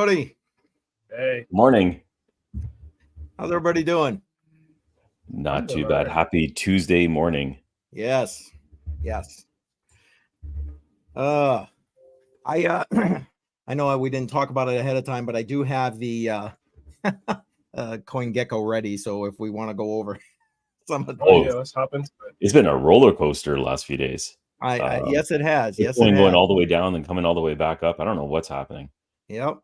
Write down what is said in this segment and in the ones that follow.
everybody. Hey. Morning. How's everybody doing? Not too bad. Happy Tuesday morning. Yes. I I know we didn't talk about it ahead of time, but I do have the CoinGecko ready. So if we want to go over some of yeah, let's hop into it. It's been a roller coaster the last few days. Yes, it has. Yes, going all the way down and coming all the way back up. I don't know what's happening. Yep.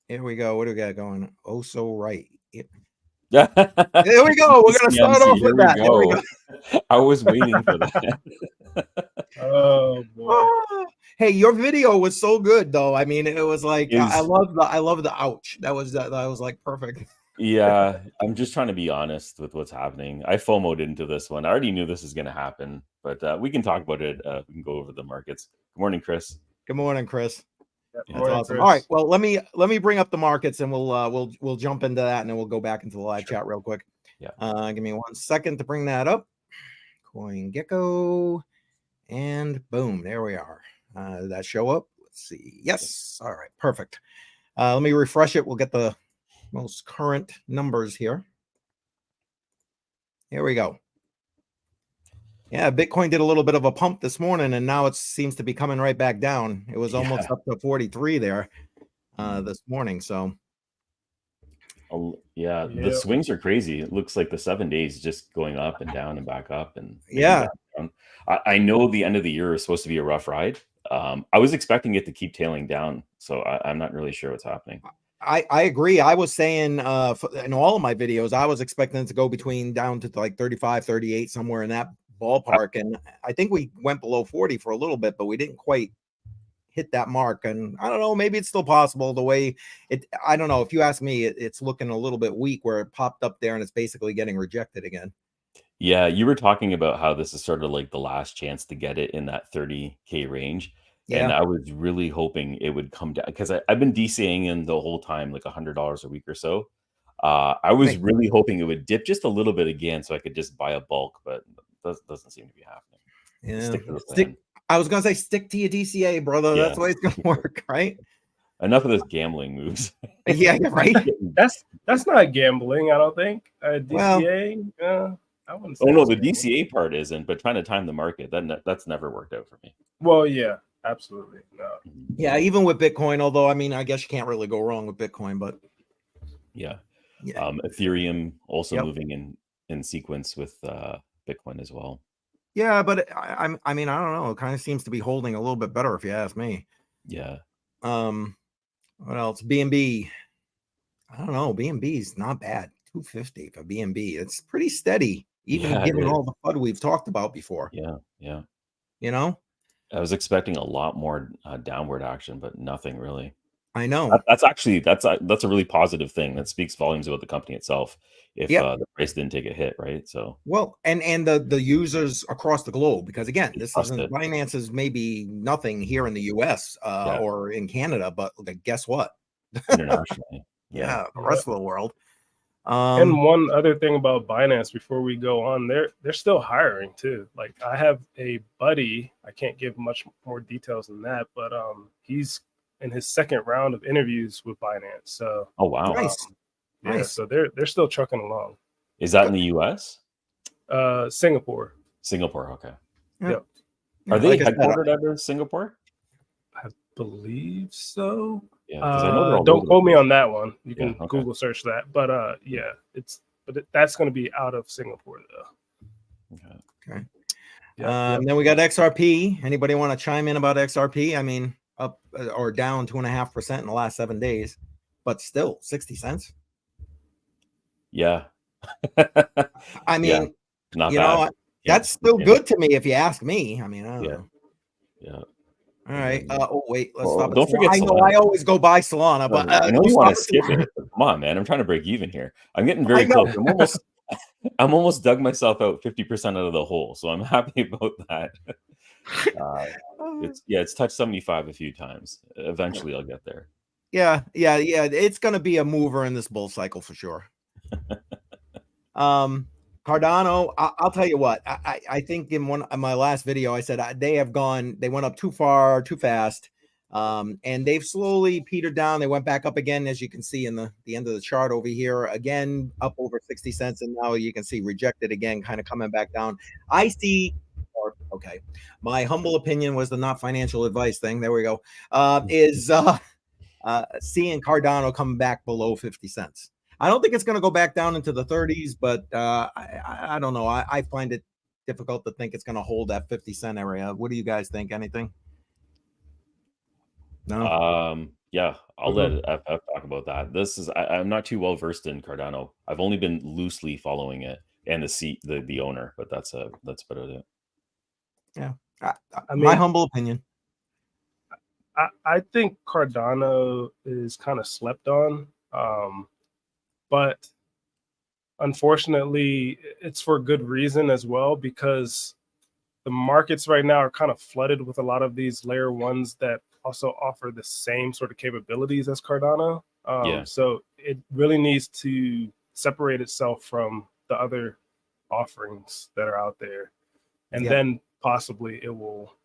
Here we go. What do we got going? Oh, so right. Yep. Yeah. There we go. We're gonna start off with that. There we go. I was waiting for that. Oh boy. Hey, your video was so good though. I mean, it was like I love the ouch. That was like perfect. Yeah, I'm just trying to be honest with what's happening. I FOMO'd into this one. I already knew this was going to happen, but we can talk about it. We can go over the markets. Good morning, Chris. Good morning, Chris. That's awesome. Chris. All right. Well, let me bring up the markets and we'll jump into that and then we'll go back into the live chat real quick. Yeah. Give me 1 second to bring that up. CoinGecko, and boom, there we are. Did that show up? Let's see. Yes. All right. Perfect. Let me refresh it. We'll get the most current numbers here. Here we go. Yeah, Bitcoin did a little bit of a pump this morning, and now it seems to be coming right back down. It was almost up to 43 there this morning. So, the swings are crazy. It looks like the 7 days just going up and down and back up, and yeah. Down. I know the end of the year is supposed to be a rough ride. I was expecting it to keep tailing down, so I'm not really sure what's happening. I agree. I was saying in all of my videos, I was expecting it to go down to like 35, 38, somewhere in that ballpark. And I think we went below 40 for a little bit, but we didn't quite hit that mark. And I don't know, maybe it's still possible the way I don't know. If you ask me, it's looking a little bit weak where it popped up there and it's basically getting rejected again. Yeah, you were talking about how this is sort of like the last chance to get it in that 30K range. Yeah. And I was really hoping it would come down because I've been DCAing in the whole time, like $100 a week or so. I was really hoping it would dip just a little bit again so I could just buy a bulk, but that doesn't seem to be happening. Yeah. I was going to say, stick to your DCA, brother. Yeah. That's the way it's going to work, right? Enough of this gambling moves. Yeah, right. That's not gambling, I don't think. DCA, I wouldn't say. Oh no, the DCA part isn't, but trying to time the market, that's never worked out for me. Well, yeah, absolutely. No. Yeah, even with Bitcoin, although I mean, I guess you can't really go wrong with Bitcoin, but yeah. Ethereum also moving in sequence with Bitcoin as well. Yeah, but I mean, I don't know. It kind of seems to be holding a little bit better, if you ask me. Yeah. What else? BNB. I don't know. BNB is not bad. 250 for BNB. It's pretty steady, even given all the FUD we've talked about before. Yeah. You know, I was expecting a lot more downward action, but nothing really. I know. That's a really positive thing. That speaks volumes about the company itself. If the price didn't take a hit, right? So and the users across the globe, because again, this isn't Binance is maybe nothing here in the US or in Canada, but guess what? Internationally, the rest of the world. And one other thing about Binance before we go on, they're still hiring too. Like I have a buddy, I can't give much more details than that, but he's in his second round of interviews with Binance. So oh wow, nice. So they're still trucking along. Is that in the US? Singapore, okay. Yep. Are they headquartered out of Singapore? I believe so. Yeah, I know don't quote me on that one. You can Google search that, but that's going to be out of Singapore though. Okay. Then we got XRP. Anybody want to chime in about XRP? I mean, up or down 2.5% in the last 7 days, but still 60 cents. Yeah. I mean, not bad. That's still good to me if you ask me. I mean, I don't know. Yeah. All right. Wait. Let's stop. Don't forget. I know I always go by Solana, but I know you want to skip it. Come on, man. I'm trying to break even here. I'm getting very close. I'm almost dug myself out 50% out of the hole, so I'm happy about that. It's touched 75 a few times. Eventually, I'll get there. Yeah. It's going to be a mover in this bull cycle for sure. Cardano, I'll tell you what, I think in my last video, I said they went up too far, too fast. And they've slowly petered down. They went back up again, as you can see in the end of the chart over here, again up over 60 cents, and now you can see rejected again, kind of coming back down. I see. Okay, my humble opinion was the not financial advice thing. There we go. Is seeing Cardano come back below 50 cents. I don't think it's going to go back down into the 30s, but I don't know. I find it difficult to think it's going to hold that 50 cent area. What do you guys think? Anything? No. Yeah, I'll let FF talk about that. This is I'm not too well versed in Cardano. I've only been loosely following it and the owner, but that's about it. Yeah, I mean, my humble opinion. I think Cardano is kind of slept on, but unfortunately, it's for good reason as well, because the markets right now are kind of flooded with a lot of these layer ones that also offer the same sort of capabilities as Cardano. So it really needs to separate itself from the other offerings that are out there, and then possibly it will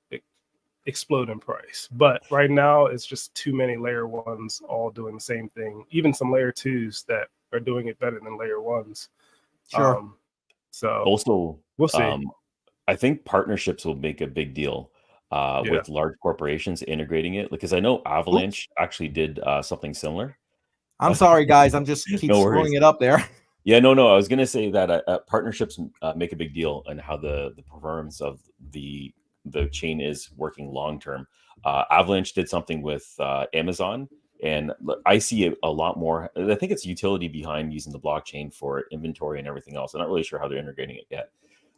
explode in price. But right now, it's just too many layer ones all doing the same thing. Even some layer twos that are doing it better than layer ones. Sure. So also, we'll see. I think partnerships will make a big deal with large corporations integrating it, because I know Avalanche actually did something similar. I'm sorry, guys. I'm just keep screwing it up there. Yeah, no. I was going to say that partnerships make a big deal in how the performance of the chain is working long term. Avalanche did something with Amazon, and I see a lot more. I think it's utility behind using the blockchain for inventory and everything else. I'm not really sure how they're integrating it yet.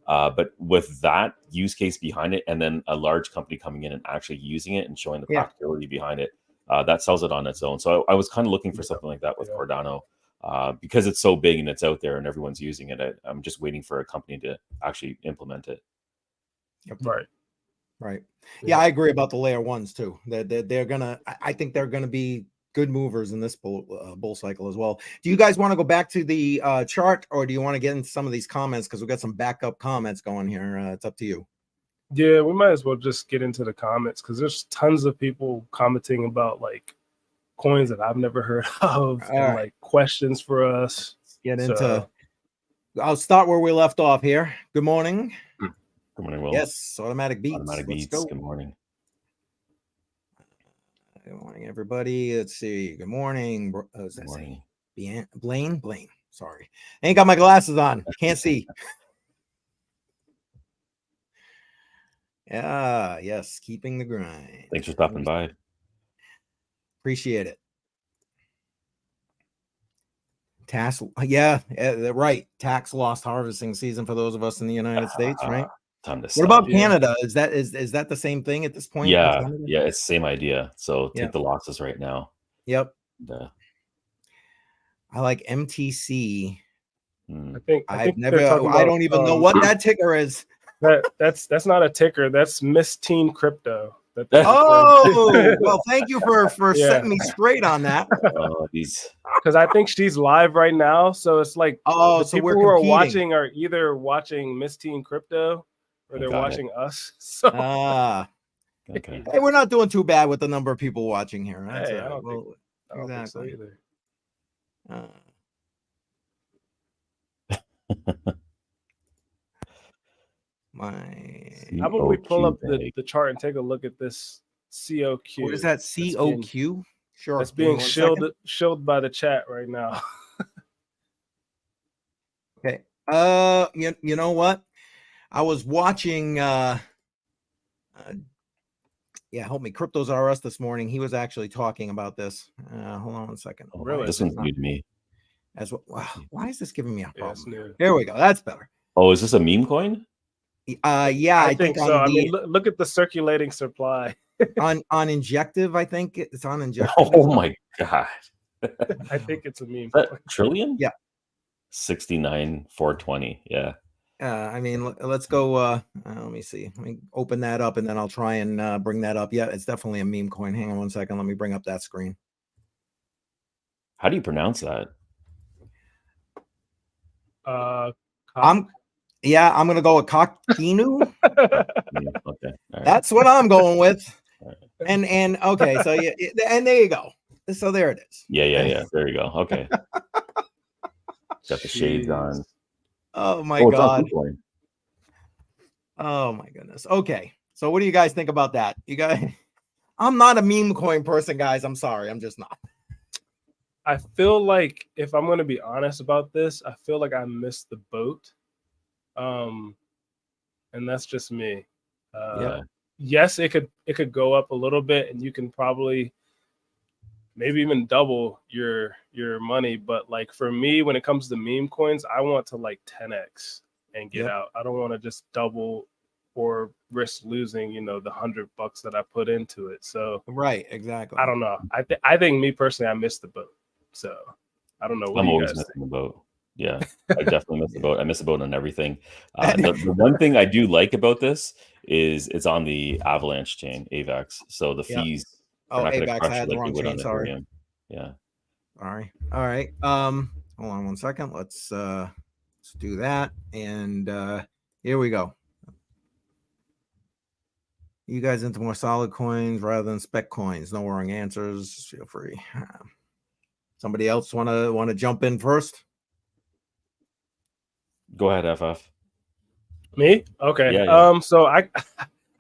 But with that use case behind it, and then a large company coming in and actually using it and showing the practicality behind it, that sells it on its own. So I was kind of looking for something like that with Cardano, because it's so big and it's out there and everyone's using it. I'm just waiting for a company to actually implement it. Right. Yeah, I agree about the layer ones too. They're gonna. I think they're gonna be good movers in this bull cycle as well. Do you guys want to go back to the chart, or do you want to get into some of these comments, because we've got some backup comments going here? It's up to you. Yeah, we might as well just get into the comments, because there's tons of people commenting about like coins that I've never heard of, and like questions for us. Let's get into. I'll start where we left off here. Good morning. Good morning, Will. Yes, Automatic Beats. Automatic Beats. Good morning. Good morning, everybody. Let's see. Good morning. Good morning. Blaine. Sorry. I ain't got my glasses on. Can't see. Yes. Keeping the grind. Thanks for stopping by. Appreciate it. Right. Tax loss harvesting season for those of us in the United States, right? Time to what about Canada? Is that the same thing at this point? Yeah, it's the same idea. So take the losses right now. Yep. I like MTC. I don't even know what that ticker is. That's not a ticker. That's Miss Teen Crypto. Well, thank you for setting me straight on that. Because I think she's live right now, so it's like the people who are watching are either watching Miss Teen Crypto or they're watching us. So okay. Hey, we're not doing too bad with the number of people watching here. Right? Hey, I don't think so either. How about we pull up the chart and take a look at this COQ? What is that? COQ? Sure. That's being shielded by the chat right now. Okay. You know what? I was watching help me, Cryptos R Us this morning. He was actually talking about this. Hold on one second. Really? This one's new to me. Wow, why is this giving me a problem? There we go. That's better. Oh, is this a meme coin? Yeah, I think so. I mean, look at the circulating supply. on Injective, I think it's on Injective. Oh my god. I think it's a meme. Trillion? Yeah. 69,420. Yeah. I mean, let's go. Let me see. Let me open that up, and then I'll try and bring that up. Yeah, it's definitely a meme coin. Hang on one second. Let me bring up that screen. How do you pronounce that? I'm gonna go with Cockinu. Okay. That's what I'm going with. And okay, so yeah, and there you go. So there it is. Yeah. There you go. Okay. Got the shades on. Oh my Oh, it's on God. KuCoin. Oh my goodness. Okay. So what do you guys think about that? You guys, I'm not a meme coin person, guys. I'm sorry. I'm just not. I feel like, if I'm going to be honest about this, I feel like I missed the boat. And that's just me. Yes, it could go up a little bit, and you can probably maybe even double your money. But like for me, when it comes to meme coins, I want to like 10x and get out. I don't want to just double or risk losing, the $100 that I put into it. So right, exactly. I don't know. I think me personally, I missed the boat. So I don't know. What I'm do you always guys missing think? the boat. Yeah, I definitely miss the boat. I miss the boat on everything. The one thing I do like about this is it's on the Avalanche chain, AVAX. So the fees are not going to AVAX, I crush had it the like they wrong would on chain. Sorry. Ethereum. Yeah. All right. Hold on 1 second. Let's do that. And here we go. You guys into more solid coins rather than spec coins? No wrong answers. Feel free. Somebody else want to jump in first? Go ahead, FF. Me? Okay. Yeah. So I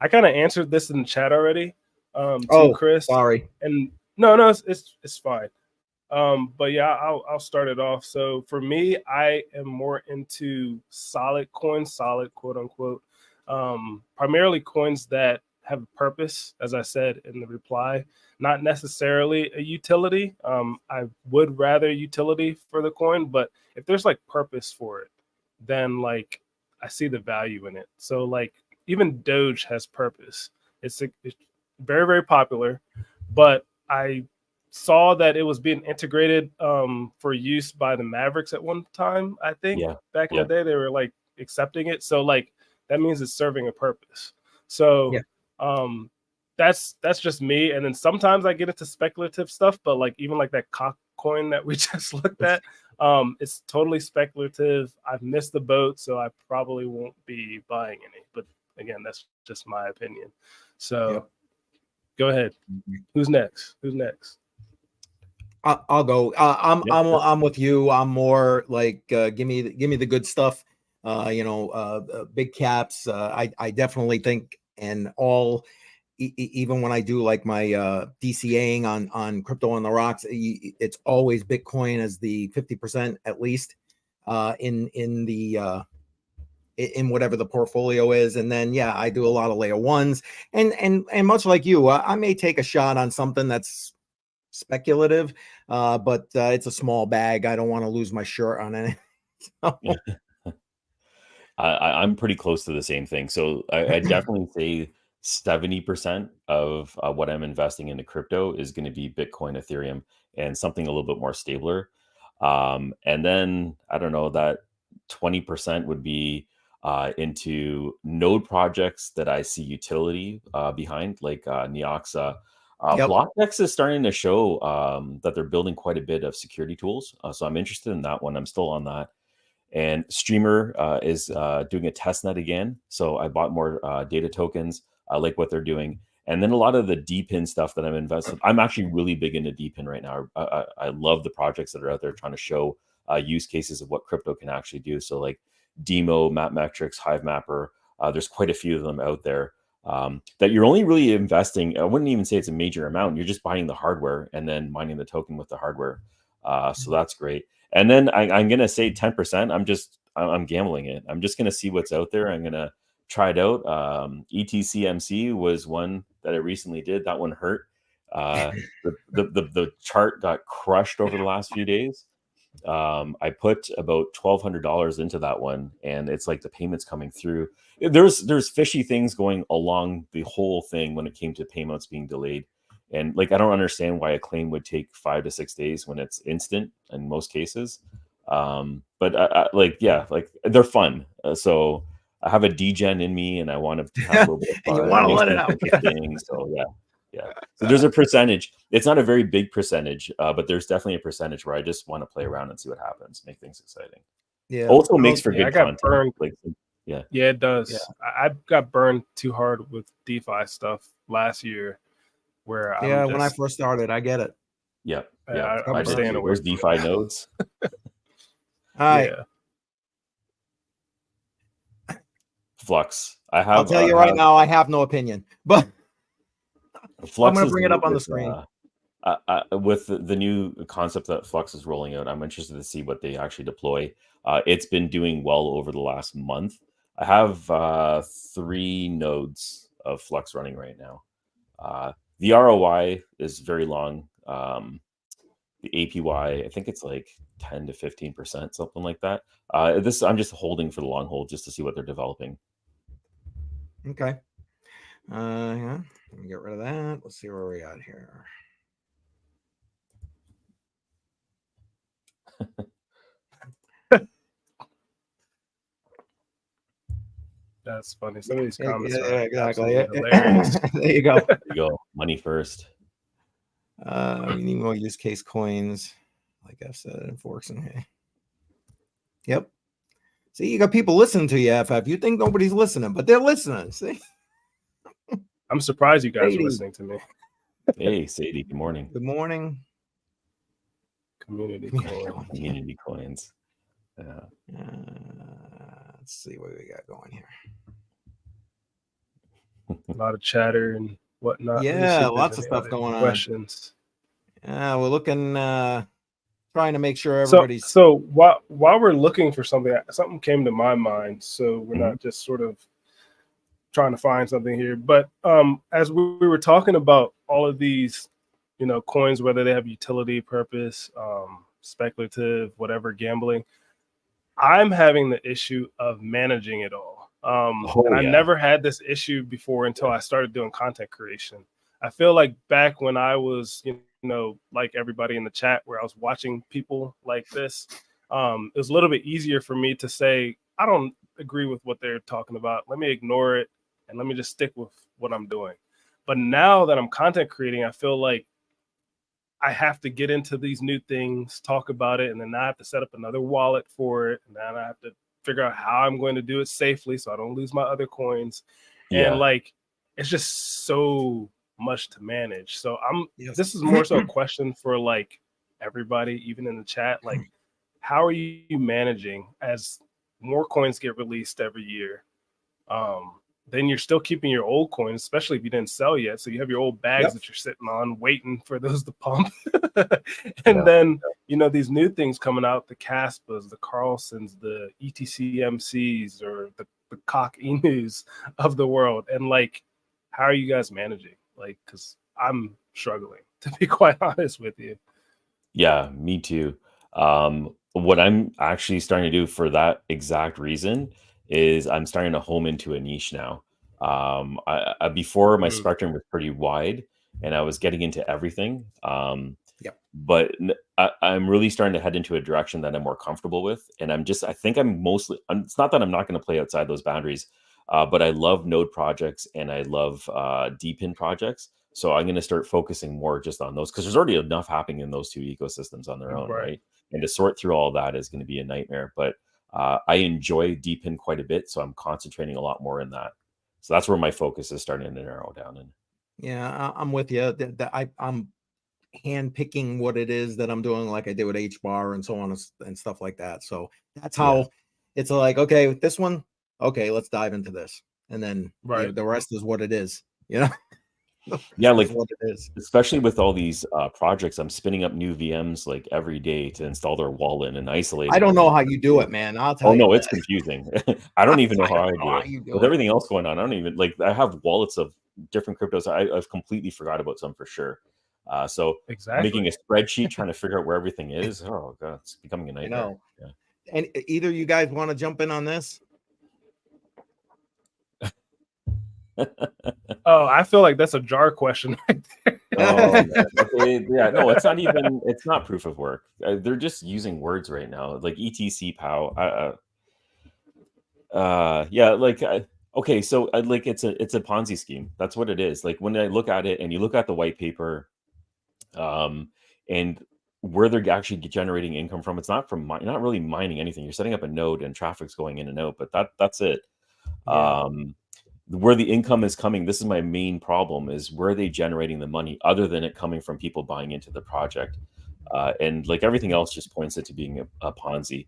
kind of answered this in the chat already. To Chris. Sorry. And no, it's fine. But yeah, I'll start it off. So for me, I am more into solid coins, solid quote unquote, primarily coins that have a purpose, as I said in the reply, not necessarily a utility. I would rather utility for the coin, but if there's like purpose for it, then like I see the value in it. So like even Doge has purpose. It's very, very popular, but I saw that it was being integrated for use by the Mavericks at one time. I think back in the day they were like accepting it. So like that means it's serving a purpose. So that's just me. And then sometimes I get into speculative stuff, but like even like that cock coin that we just looked at, it's totally speculative. I've missed the boat, so I probably won't be buying any. But again, that's just my opinion. So go ahead. Who's next? I'll go. I'm with you. I'm more like give me the good stuff. Big caps. I definitely think, and all even when I do like my DCAing on crypto on the rocks, it's always Bitcoin as the 50% at least in the in whatever the portfolio is. And then I do a lot of layer ones, and much like you, I may take a shot on something that's speculative, but it's a small bag. I don't want to lose my shirt on it. I'm pretty close to the same thing. So I definitely say 70% of what I'm investing into crypto is going to be Bitcoin, Ethereum, and something a little bit more stabler. And then I don't know, that 20% would be into node projects that I see utility behind, like Neoxa. BlockX is starting to show that they're building quite a bit of security tools. So I'm interested in that one. I'm still on that. And Streamer is doing a test net again. So I bought more data tokens. I like what they're doing. And then a lot of the DPIN stuff that I'm invested. I'm actually really big into DPIN right now. I love the projects that are out there trying to show use cases of what crypto can actually do. So like Demo, Mapmetrics, Hivemapper, there's quite a few of them out there that you're only really investing. I wouldn't even say it's a major amount. You're just buying the hardware and then mining the token with the hardware. So that's great. And then I'm going to say 10%. I'm gambling it. I'm just going to see what's out there. I'm going to try it out. ETCMC was one that I recently did. That one hurt. The chart got crushed over the last few days. I put about $1,200 into that one, and it's like the payments coming through. There's fishy things going along the whole thing when it came to payments being delayed. And like, I don't understand why a claim would take 5 to 6 days when it's instant in most cases. But they're fun. So I have a degen in me, and I want to have a little bit of fun. And you want to let it out. So yeah. So there's a percentage. It's not a very big percentage, but there's definitely a percentage where I just want to play around and see what happens, make things exciting. Yeah. Also makes for good content. Burned. Yeah, it does. Yeah. I got burned too hard with DeFi stuff last year. where Yeah, I'm when I just first started, I get it. Yeah. I'm I did staying too. away Those from DeFi it. nodes. All right. Yeah. Flux. I'll tell you right now, I have no opinion, but I'm Flux going to is bring it up on the screen. with the new concept that Flux is rolling out. I'm interested to see what they actually deploy. It's been doing well over the last month. I have 3 nodes of Flux running right now. The ROI is very long. The APY, I think it's like 10 to 15%, something like that. I'm just holding for the long hold just to see what they're developing. Okay. Yeah. Let me get rid of that. Let's see where we at here. That's funny. Some of these comments Yeah, are exactly. absolutely hilarious. There you go. There you go. Money first. We need more use case coins, like I've said, and forks and hay. Yep. See, you got people listening to you, FF. You think nobody's listening, but they're listening. See? I'm surprised you guys are Sadie. listening to me. Hey, Sadie, good morning. Good morning. Community Community coins. Let's see what we got going here. A lot of chatter and whatnot. Yeah, lots of stuff going on. Questions. Yeah, we're looking, trying to make sure everybody's. So while we're looking for something came to my mind. So we're not just sort of trying to find something here. But as we were talking about all of these, coins, whether they have utility purpose, speculative, whatever, gambling, I'm having the issue of managing it all. And I never had this issue before until I started doing content creation. I feel like back when I was, like everybody in the chat, where I was watching people like this, it was a little bit easier for me to say, I don't agree with what they're talking about. Let me ignore it and let me just stick with what I'm doing. But now that I'm content creating, I feel like I have to get into these new things, talk about it, and then I have to set up another wallet for it. And then I have to figure out how I'm going to do it safely so I don't lose my other coins. Yeah. And it's just so much to manage. So this is more so a question for everybody, even in the chat. How are you managing as more coins get released every year? Then you're still keeping your old coins, especially if you didn't sell yet. So you have your old bags that you're sitting on, waiting for those to pump. And then, these new things coming out, the Caspas, the Carlsons, the ETCMCs, or the Cock Enus of the world. And how are you guys managing? Because I'm struggling, to be quite honest with you. Yeah, me too. What I'm actually starting to do for that exact reason is I'm starting to home into a niche now. Before my spectrum was pretty wide and I was getting into everything. But I'm really starting to head into a direction that I'm more comfortable with. And I think it's not that I'm not going to play outside those boundaries, but I love node projects and I love DPIN projects. So I'm going to start focusing more just on those because there's already enough happening in those two ecosystems on their own, right? And to sort through all that is going to be a nightmare. But I enjoy DPIN quite a bit, so I'm concentrating a lot more in that. So that's where my focus is starting to narrow down in. Yeah, I'm with you. I'm hand picking what it is that I'm doing, like I did with HBAR and so on and stuff like that. So that's how it's like, okay, this one, okay, let's dive into this, and then the rest is what it is, Yeah, like what it is. Especially with all these projects, I'm spinning up new VMs every day to install their wallet and isolate. I don't know how you do it, man. I'll tell you. Oh no, it's confusing. I don't even know how I do it. With everything else going on, I don't even I have wallets of different cryptos. I've completely forgot about some for sure. So making a spreadsheet, trying to figure out where everything is. Oh god, it's becoming a nightmare. I know. Yeah. And either you guys want to jump in on this? Oh, I feel like that's a jar question right there. No, it's not even. It's not proof of work. They're just using words right now, like ETC POW. Okay, so it's a Ponzi scheme. That's what it is. Like when I look at it, and you look at the white paper, and where they're actually generating income from, it's not from not really mining anything. You're setting up a node and traffic's going in and out, but that's it. Yeah. where the income is coming. This is my main problem: is where are they generating the money other than it coming from people buying into the project? And like everything else, just points it to being a Ponzi.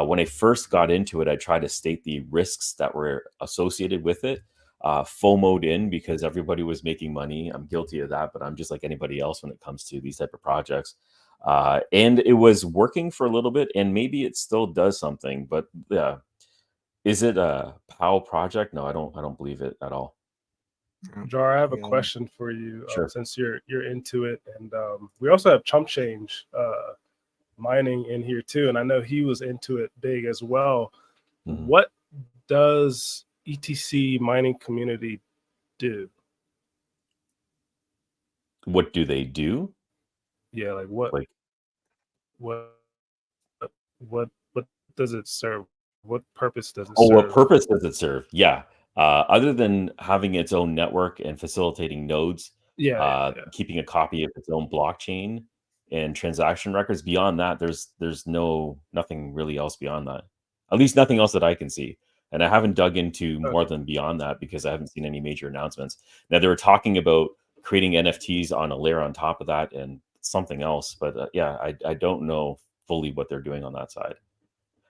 When I first got into it, I tried to state the risks that were associated with it. FOMO'd in because everybody was making money. I'm guilty of that, but I'm just like anybody else when it comes to these type of projects. And it was working for a little bit, and maybe it still does something. But yeah, is it a POW project? No, I don't believe it at all. Jar, I have a question for you. Sure. Since you're into it, and we also have Chump Change mining in here too, and I know he was into it big as well. Mhm. What does ETC mining community do? What do they do? Yeah, like what does it serve? What purpose does it serve? What purpose does it serve? Yeah. Other than having its own network and facilitating nodes, keeping a copy of its own blockchain and transaction records, beyond that, there's nothing really else beyond that. At least nothing else that I can see. And I haven't dug into more than beyond that because I haven't seen any major announcements. Now, they were talking about creating NFTs on a layer on top of that and something else. But I don't know fully what they're doing on that side.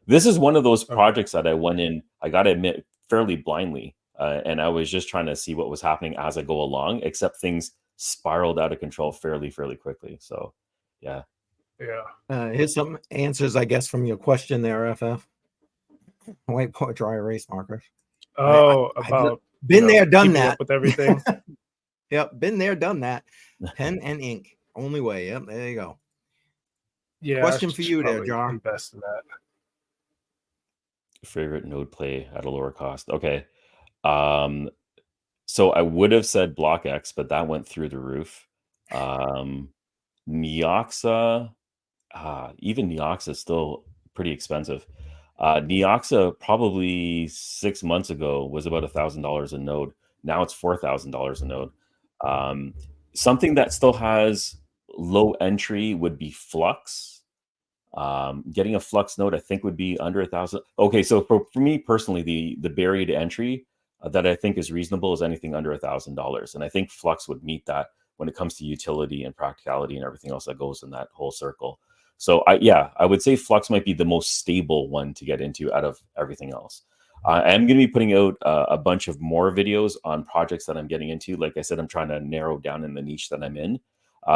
This is one of those projects that I went in, I got to admit, fairly blindly. And I was just trying to see what was happening as I go along, except things spiraled out of control fairly quickly. So, yeah. Here's some answers, I guess, from your question there, FF. White point dry erase markers. About been there, done that with everything. Yep, been there, done that. Pen and ink, only way. Yep, there you go. Yeah. Question for you there, Jar. Invest in that. Favorite node play at a lower cost. Okay. So I would have said BlockX, but that went through the roof. Neoxa, even Neoxa is still pretty expensive. Neoxa probably 6 months ago was about $1,000 a node. Now it's $4,000 a node. Something that still has low entry would be Flux. Getting a Flux node, I think, would be under 1,000. Okay, so for me personally, the barrier to entry that I think is reasonable is anything under $1,000, and I think Flux would meet that when it comes to utility and practicality and everything else that goes in that whole circle. So I would say Flux might be the most stable one to get into out of everything else. I'm going to be putting out a bunch of more videos on projects that I'm getting into. Like I said, I'm trying to narrow down in the niche that I'm in.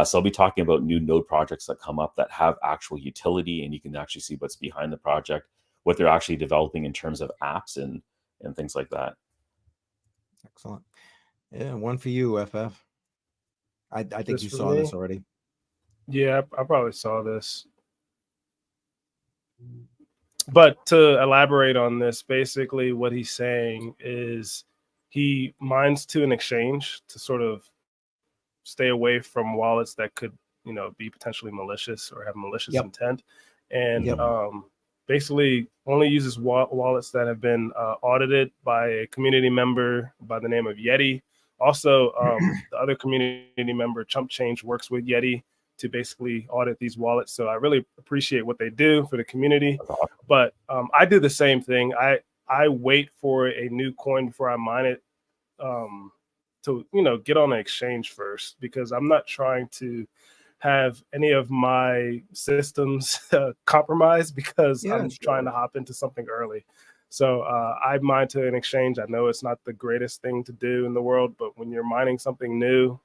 So I'll be talking about new node projects that come up that have actual utility, and you can actually see what's behind the project, what they're actually developing in terms of apps and things like that. Excellent. Yeah, one for you, FF. I think you saw this already. Yeah, I probably saw this. But to elaborate on this, basically what he's saying is he mines to an exchange to sort of stay away from wallets that could, be potentially malicious or have malicious intent, and basically only uses wallets that have been audited by a community member by the name of Yeti. Also, the other community member, Chump Change, works with Yeti to basically audit these wallets. So I really appreciate what they do for the community. But I do the same thing. I wait for a new coin before I mine it. To get on an exchange first, because I'm not trying to have any of my systems compromised because I'm trying to hop into something early. So I mine to an exchange. I know it's not the greatest thing to do in the world, but when you're mining something new,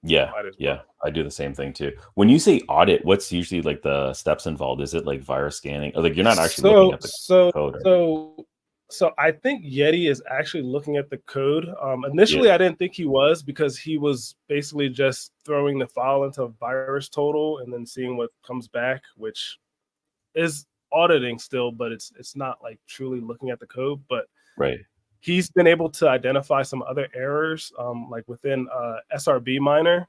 I do the same thing too. When you say audit, what's usually like the steps involved? Is it like virus scanning, or like you're not actually looking at the code? So I think Yeti is actually looking at the code. Initially, I didn't think he was, because he was basically just throwing the file into virus total and then seeing what comes back, which is auditing still, but it's not like truly looking at the code. But he's been able to identify some other errors, like within SRB miner,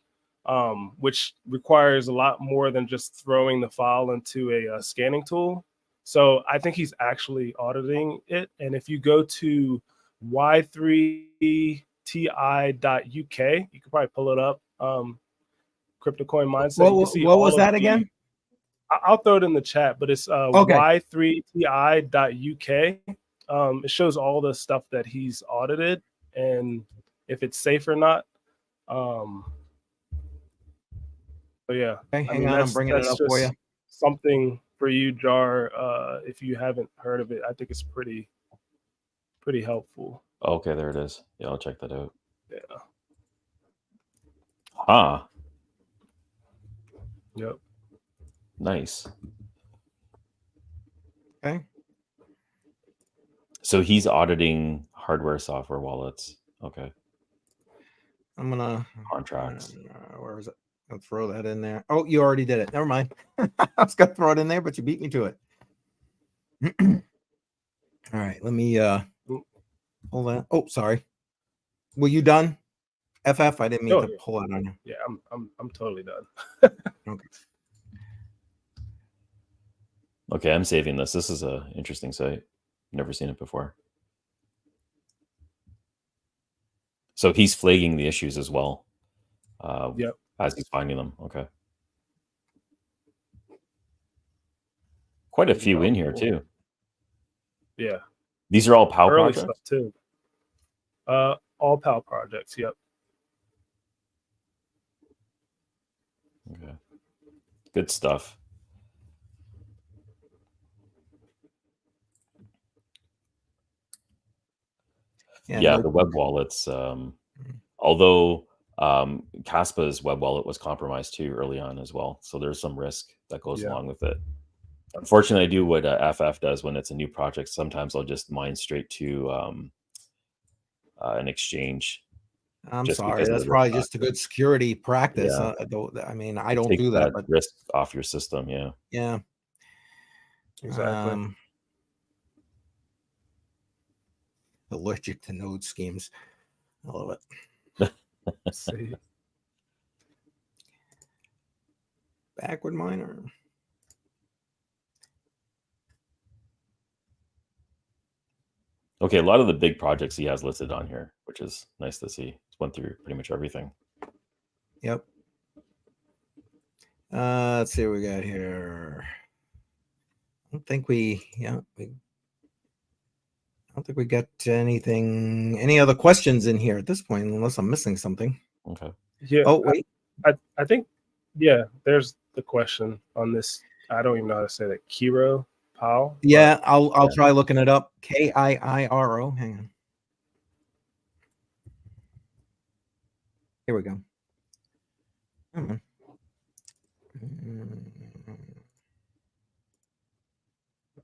which requires a lot more than just throwing the file into a scanning tool. So I think he's actually auditing it. And if you go to y3ti.uk, you can probably pull it up. Crypto Coin Mindset. What was that again? I'll throw it in the chat, but it's y3ti.uk. It shows all the stuff that he's audited. and if it's safe or not. But yeah, okay, hang on, I'm bringing it up for you. Something for you, Jar. If you haven't heard of it, I think it's pretty helpful. Okay, there it is. Yeah, I'll check that out. Yeah. Ah. Yep. Nice. Okay. So he's auditing hardware, software wallets. Okay. I'm gonna contracts. Where is it? I'll throw that in there. Oh, you already did it. Never mind. I was gonna throw it in there, but you beat me to it. All right, let me hold on. Oh, sorry. Were you done? FF, I didn't mean to pull it on you. Yeah, I'm totally done. Okay. Okay, I'm saving this. This is a interesting site. Never seen it before. So he's flagging the issues as well. Yep. As he's finding them. Okay. Quite a few in here too. Yeah. These are all PAL early projects stuff too. All PAL projects. Yep. Okay. Good stuff. Yeah, the web wallets. Although Caspa's web wallet was compromised too early on as well, so there's some risk that goes along with it. Unfortunately, I do what FF does when it's a new project. Sometimes I'll just mine straight to an exchange. I'm sorry, that's probably just a good security practice. Yeah. I mean, I don't do that, but risk off your system. Yeah. Yeah. Exactly. Allergic to node schemes. I love it. See. Backward miner. Okay, a lot of the big projects he has listed on here, which is nice to see. He's went through pretty much everything. Yep. Let's see what we got here. I don't think we got any other questions in here at this point, unless I'm missing something. Okay. Yeah. Oh, wait. I think, yeah, there's the question on this. I don't even know how to say that. Kiro Pal. Yeah, I'll try looking it up. Kiiro. Hang on. Here we go.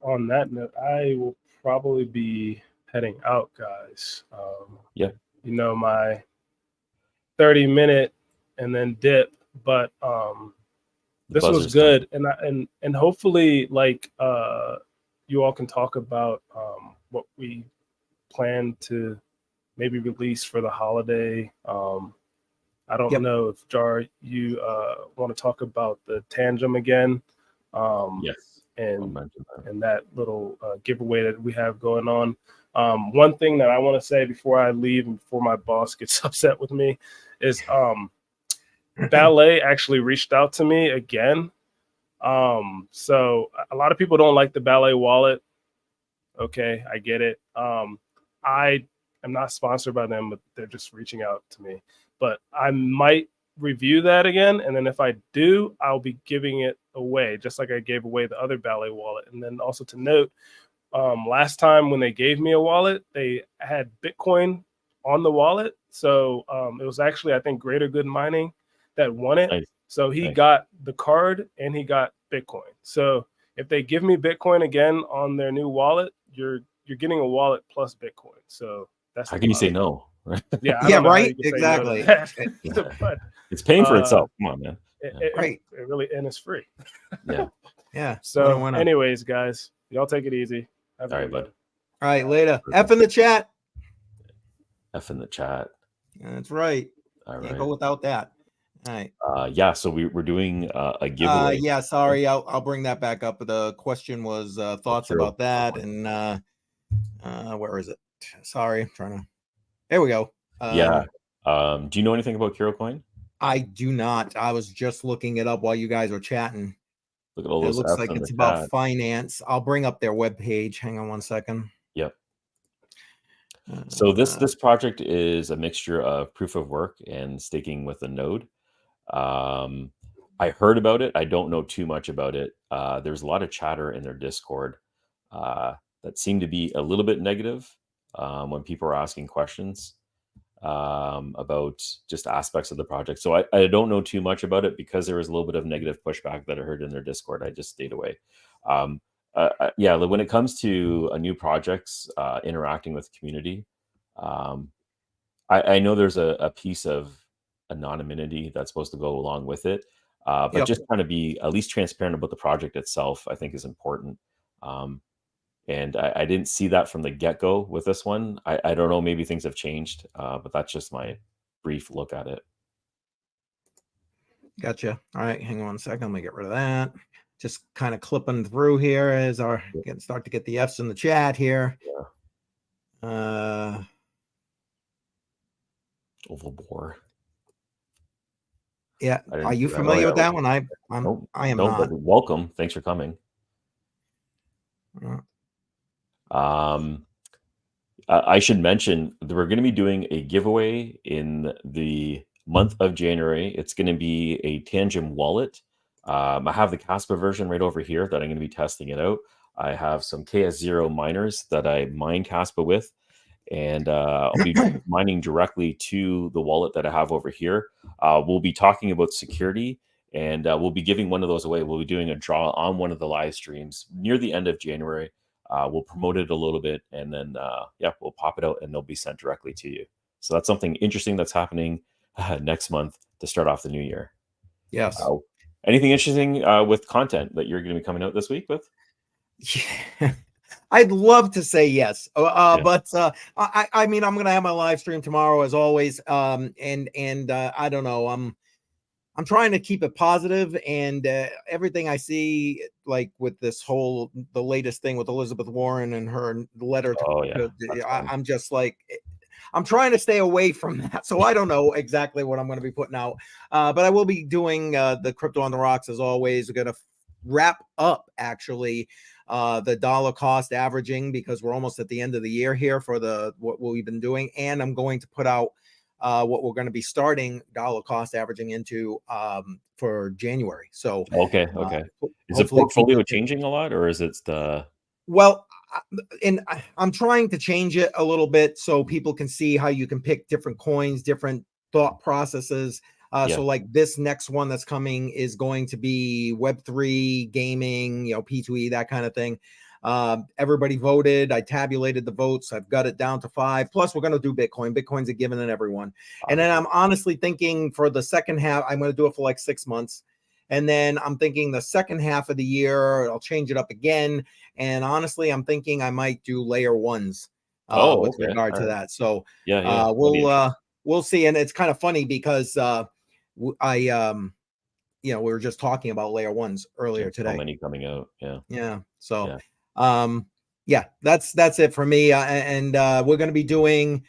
On that note, I will probably be heading out, guys. Yeah. You know, my 30-minute and then dip, but this was good, and hopefully, like, you all can talk about what we plan to maybe release for the holiday. I don't know if Jar, you want to talk about the Tangem again. Yes. And that little giveaway that we have going on. One thing that I want to say before I leave and before my boss gets upset with me is Ballet actually reached out to me again. So a lot of people don't like the Ballet wallet. Okay, I get it. I am not sponsored by them, but they're just reaching out to me. But I might review that again, and then if I do, I'll be giving it away, just like I gave away the other Ballet wallet. And then also to note, last time when they gave me a wallet, they had Bitcoin on the wallet, so it was actually, I think, Greater Good Mining that won it. Nice. So he got the card and he got Bitcoin. So if they give me Bitcoin again on their new wallet, you're getting a wallet plus Bitcoin. So that's how can you say no? Yeah, right. Exactly. But, it's paying for itself. Come on, man. It really, and it's free. Yeah. So, anyways, guys, y'all take it easy. All right, bud. All right, later. F in the chat. F in the chat. That's right. All right. Can't go without that. All right. Yeah. So we're doing a giveaway. Yeah. Sorry, I'll bring that back up. The question was thoughts about that, and where is it? Sorry, I'm trying to. There we go. Yeah. Do you know anything about Kiro Coin? I do not. I was just looking it up while you guys were chatting. Look at all those. It looks like it's about finance. I'll bring up their webpage. Hang on one second. Yep. So this project is a mixture of proof of work and staking with a node. Um, I heard about it. I don't know too much about it. There's a lot of chatter in their Discord uh, that seemed to be a little bit negative when people are asking questions about just aspects of the project. So I don't know too much about it because there was a little bit of negative pushback that I heard in their Discord. I just stayed away. Yeah, when it comes to new projects, interacting with community, um, I know there's a piece of anonymity that's supposed to go along with it, but Yep. just kind of be at least transparent about the project itself, I think is important. Um, and I didn't see that from the get-go with this one. I don't know, maybe things have changed, but that's just my brief look at it. Gotcha. All right, hang on 1 second. Let me get rid of that. Just kind of clipping through here as our start to get the F's in the chat here. Yeah. Oval bore. Yeah. Are you familiar with that one? I am not. But welcome. Thanks for coming. I should mention that we're going to be doing a giveaway in the month of January. It's going to be a Tangem wallet. I have the Caspa version right over here that I'm going to be testing it out. I have some KS0 miners that I mine Caspa with, and I'll be mining directly to the wallet that I have over here. We'll be talking about security, and we'll be giving one of those away. We'll be doing a draw on one of the live streams near the end of January. We'll promote it a little bit, and then we'll pop it out, and they'll be sent directly to you. So that's something interesting that's happening next month to start off the new year. Yes. Anything interesting with content that you're going to be coming out this week with? Yeah. I'd love to say yes, but I mean, I'm going to have my live stream tomorrow as always, and I don't know. I'm trying to keep it positive, and everything I see, like with this whole the latest thing with Elizabeth Warren and her letter to I'm just like, I'm trying to stay away from that. So I don't know exactly what I'm going to be putting out, but I will be doing the Crypto on the Rocks as always. We're going to wrap up actually the dollar cost averaging, because we're almost at the end of the year here for what we've been doing, and I'm going to put out what we're going to be starting dollar cost averaging into for January. So okay. Is the portfolio changing a lot, or is it the? Well, and I'm trying to change it a little bit so people can see how you can pick different coins, different thought processes. So like this next one that's coming is going to be Web3 gaming, P2E, that kind of thing. Everybody voted. I tabulated the votes. I've got it down to 5. Plus, we're going to do Bitcoin. Bitcoin's a given in everyone. And then I'm honestly thinking for the second half, I'm going to do it for like 6 months. And then I'm thinking the second half of the year, I'll change it up again. And honestly, I'm thinking I might do layer ones with regard to that. So we'll see. And it's kind of funny because we were just talking about layer ones earlier today. So many coming out. Yeah. So that's it for me. And we're going to be doing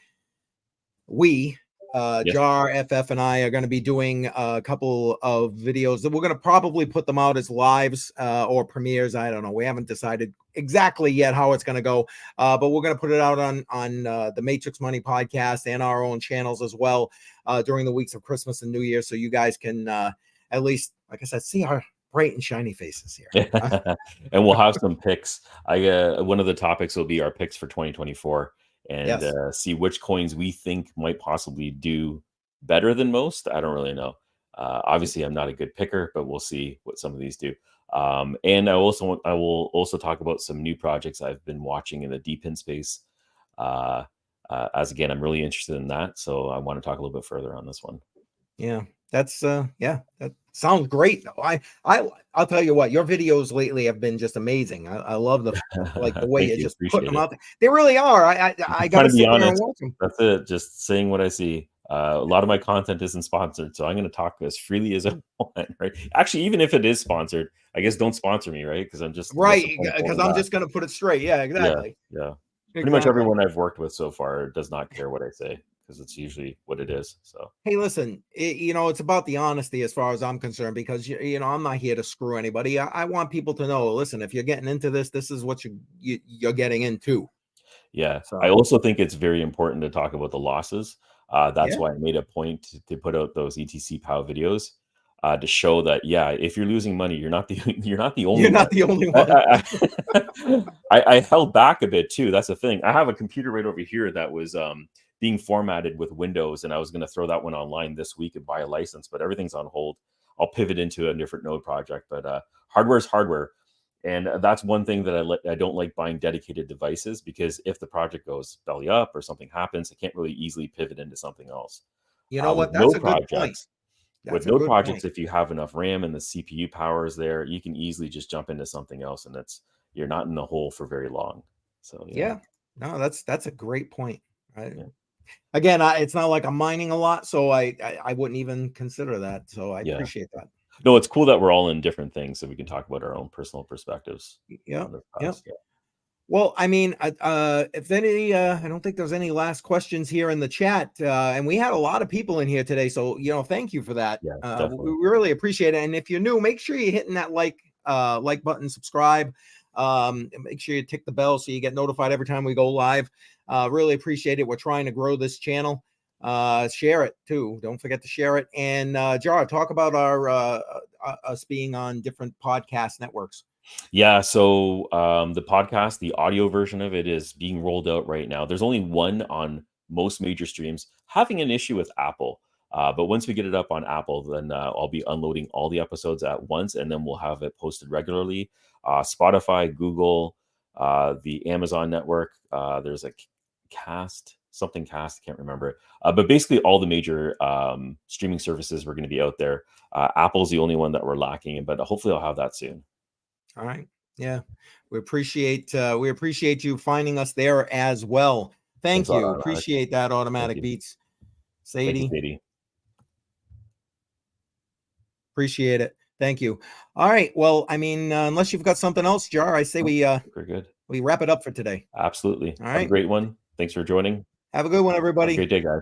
Jar, FF, and I are going to be doing a couple of videos that we're going to probably put them out as lives or premieres. I don't know. We haven't decided exactly yet how it's going to go, but we're going to put it out on the Matrix Money podcast and our own channels as well during the weeks of Christmas and New Year, so you guys can at least, like I said, see our bright and shiny faces here. And we'll have some picks. One of the topics will be our picks for 2024. And see which coins we think might possibly do better than most. I don't really know. Obviously, I'm not a good picker, but we'll see what some of these do. And I will also talk about some new projects I've been watching in the DeepIn space. As again, I'm really interested in that, so I want to talk a little bit further on this one. Yeah, that's that sounds great. I'll tell you what, your videos lately have been just amazing. I love the way you just put them out there. They really are. I gotta be honest. That's it. Just saying what I see. A lot of my content isn't sponsored, so I'm going to talk as freely as I want. Right? Actually, even if it is sponsored, I guess don't sponsor me, right? Because I'm just because I'm just going to put it straight. Yeah, exactly. Yeah. Pretty much everyone I've worked with so far does not care what I say, because it's usually what it is. So hey, listen, it's about the honesty as far as I'm concerned, because I'm not here to screw anybody. I want people to know, listen, if you're getting into this is what you're getting into. Yeah. So I also think it's very important to talk about the losses. That's yeah, why I made a point to put out those ETC POW videos to show that, yeah, if you're losing money, you're not the you're not the only you're one. not the only one. I held back a bit too. That's the thing. I have a computer right over here that was being formatted with Windows, and I was going to throw that one online this week and buy a license, but everything's on hold. I'll pivot into a different node project, but hardware is hardware. And that's one thing that I don't like buying dedicated devices, because if the project goes belly up or something happens, I can't really easily pivot into something else. You know With what? That's node a good point. projects, That's a good point. if you have enough RAM and the CPU power is there, you can easily just jump into something else, and you're not in the hole for very long. So Yeah, no, that's a great point. yeah. Again, it's not like I'm mining a lot, so I wouldn't even consider that. So I Yeah. appreciate that. No, it's cool that we're all in different things, so we can talk about our own personal perspectives. Yeah, on this yeah. past. Well, I mean, if any, I don't think there's any last questions here in the chat, and we had a lot of people in here today, so thank you for that. Yeah, We definitely. really appreciate it. And if you're new, make sure you're hitting that like button, subscribe. And make sure you tick the bell so you get notified every time we go live. Really appreciate it. We're trying to grow this channel. Share it too. Don't forget to share it. And Jar, talk about our us being on different podcast networks. Yeah, so the podcast, the audio version of it is being rolled out right now. There's only one on most major streams, having an issue with Apple. But once we get it up on Apple, then I'll be unloading all the episodes at once, and then we'll have it posted regularly. Spotify, Google, the Amazon network. There's a something cast, can't remember it. But basically all the major streaming services we're going to be out there. Apple's the only one that we're lacking, but hopefully I'll have that soon. All right. Yeah. We appreciate you finding us there as well. Thank you. Appreciate that, Automatic Beats. Sadie. Thank you, Sadie. Appreciate it. Thank you. All right. Well, I mean, unless you've got something else, Jar, I say we're good. We wrap it up for today. Absolutely. All right. Have a great one. Thanks for joining. Have a good one, everybody. Have a great day, guys.